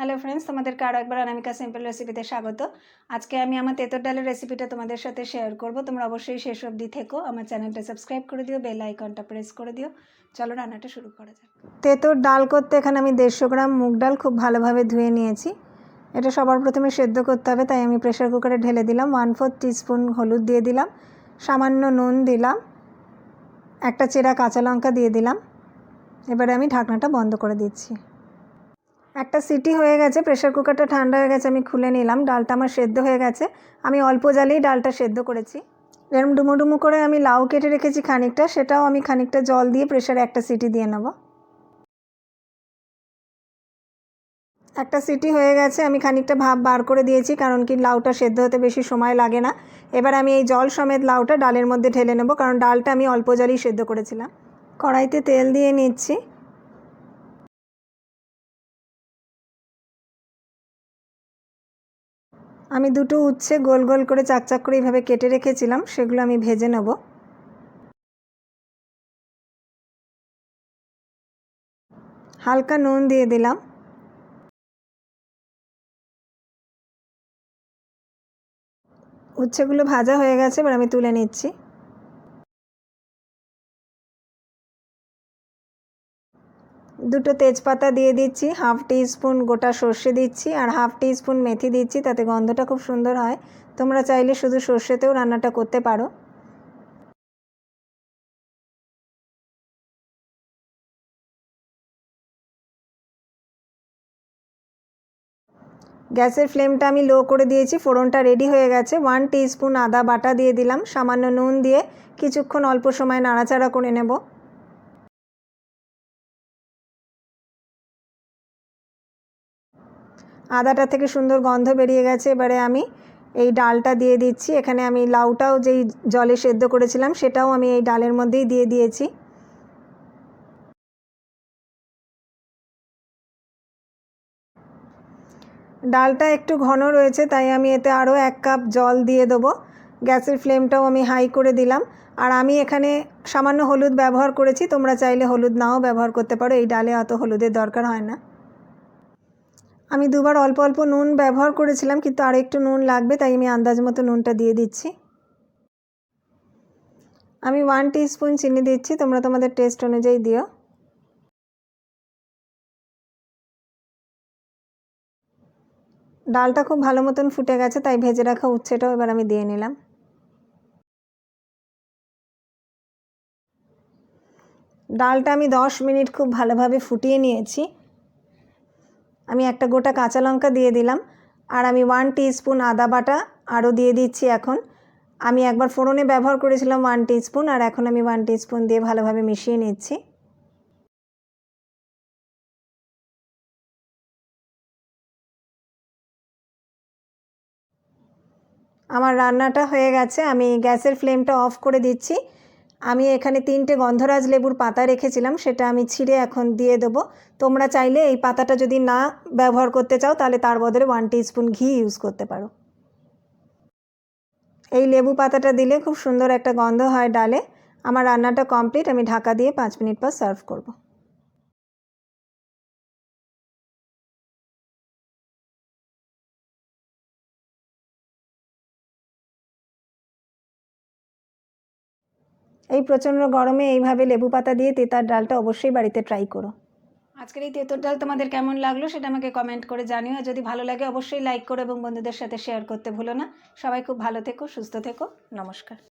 Hello friends, তোমাদেরকে আরও একবার অনামিকা সিম্পল রেসিপিতে স্বাগত। আজকে আমি আমার তেঁতুর ডালের রেসিপিটা তোমাদের সাথে শেয়ার করব। তোমরা অবশ্যই শেষ অবধি থেকো, আমার চ্যানেলটা সাবস্ক্রাইব করে দিও, বেল আইকনটা প্রেস করে দিও। চলো রান্নাটা শুরু করা যাক। তেঁতুর ডাল করতে এখানে আমি 150 গ্রাম মুগ ডাল খুব ভালোভাবে ধুয়ে নিয়েছি। এটা সবার প্রথমে সেদ্ধ করতে হবে, তাই আমি প্রেশার কুকারে ঢেলে দিলাম। 1/4 টিস্পুন হলুদ দিয়ে দিলাম, সামান্য নুন দিলাম, একটা চেরা কাঁচা লঙ্কা দিয়ে দিলাম। এবারে আমি ঢাকনাটা বন্ধ করে দিচ্ছি। একটা সিটি হয়ে গেছে, প্রেশার কুকারটা ঠান্ডা হয়ে গেছে, আমি খুলে নিলাম। ডালটা আমার সেদ্ধ হয়ে গেছে। আমি অল্প জালেই ডালটা সেদ্ধ করেছি। এরকম ডুমো ডুমো করে আমি লাউ কেটে রেখেছি খানিকটা, সেটাও আমি খানিকটা জল দিয়ে প্রেশারে একটা সিটি দিয়ে নেব। একটা সিটি হয়ে গেছে, আমি খানিকটা ভাপ বার করে দিয়েছি, কারণ কি লাউটা সেদ্ধ হতে বেশি সময় লাগে না। এবার আমি এই জল সমেত লাউটা ডালের মধ্যে ঢেলে নেব, কারণ ডালটা আমি অল্প জলেই সেদ্ধ করেছিলাম। কড়াইতে তেল দিয়ে নিচ্ছি। আমি দুটো উচ্ছে গোল গোল করে চাকচাক করে এইভাবে কেটে রেখেছিলাম, সেগুলো আমি ভেজে নেব। হালকা নুন দিয়ে দিলাম। উচ্ছেগুলো ভাজা হয়ে গেছে, এবার আমি তুলে নিচ্ছি। দুটো তেজপাতা দিয়ে দিচ্ছি, 1/2 টিস্পুন গোটা সর্ষে দিচ্ছি, আর 1/2 টিস্পুন মেথি দিচ্ছি, তাতে গন্ধটা খুব সুন্দর হয়। তোমরা চাইলে শুধু সর্ষেতেও রান্নাটা করতে পারো। গ্যাসের ফ্লেমটা আমি লো করে দিয়েছি, ফোড়নটা রেডি হয়ে গেছে। 1 টিস্পুন আদা বাটা দিয়ে দিলাম, সামান্য নুন দিয়ে কিছুক্ষণ অল্প সময় নাড়াচাড়া করে নেব। আদাটা থেকে সুন্দর গন্ধ বেরিয়ে গেছে, এবারে আমি এই ডালটা দিয়ে দিচ্ছি। এখানে আমি লাউটাও যেই জলে সেদ্ধ করেছিলাম সেটাও আমি এই ডালের মধ্যেই দিয়ে দিয়েছি। ডালটা একটু ঘন রয়েছে, তাই আমি এতে আরও 1 কাপ জল দিয়ে দেবো। গ্যাসের ফ্লেমটাও আমি হাই করে দিলাম। আর আমি এখানে সামান্য হলুদ ব্যবহার করেছি, তোমরা চাইলে হলুদ নাও ব্যবহার করতে পারো, এই ডালে অত হলুদের দরকার হয় না। আমি দুবার অল্প অল্প নুন ব্যবহার করেছিলাম, কিন্তু আর একটু নুন লাগবে, তাই আমি আন্দাজ মতো নুনটা দিয়ে দিচ্ছি। আমি 1 টিস্পুন চিনি দিচ্ছি, তোমরা তোমাদের টেস্ট অনুযায়ী দিও। ডালটা খুব ভালো মতন ফুটে গেছে, তাই ভেজে রাখা উচ্ছেটাও এবার আমি দিয়ে নিলাম। ডালটা আমি 10 মিনিট খুব ভালোভাবে ফুটিয়ে নিয়েছি। আমি একটা গোটা কাঁচা লঙ্কা দিয়ে দিলাম, আর আমি 1 টিস্পুন আদা বাটা আরও দিয়ে দিচ্ছি। এখন আমি একবার ফোড়নে ব্যবহার করেছিলাম 1 টিস্পুন, আর এখন আমি 1 টিস্পুন দিয়ে ভালোভাবে মিশিয়ে নিচ্ছি। আমার রান্নাটা হয়ে গেছে, আমি গ্যাসের ফ্লেমটা অফ করে দিচ্ছি। আমি এখানে 3টে গন্ধরাজ লেবুর পাতা রেখেছিলাম, সেটা আমি ছিঁড়ে এখন দিয়ে দেবো। তোমরা চাইলে এই পাতাটা যদি না ব্যবহার করতে চাও, তাহলে তার বদলে 1 টিস্পুন ঘি ইউজ করতে পারো। এই লেবু পাতাটা দিলে খুব সুন্দর একটা গন্ধ হয় ডালে। আমার রান্নাটা কমপ্লিট, আমি ঢাকা দিয়ে 5 মিনিট পর সার্ভ করব। এই প্রচণ্ড গরমে এইভাবে লেবু পাতা দিয়ে তেঁতার ডালটা অবশ্যই বাড়িতে ট্রাই করো। আজকের এই তেঁতুর ডাল তোমাদের কেমন লাগলো সেটা আমাকে কমেন্ট করে জানিও। যদি ভালো লাগে অবশ্যই লাইক করো এবং বন্ধুদের সাথে শেয়ার করতে ভুলো না। সবাই খুব ভালো থেকো, সুস্থ থেকো। নমস্কার।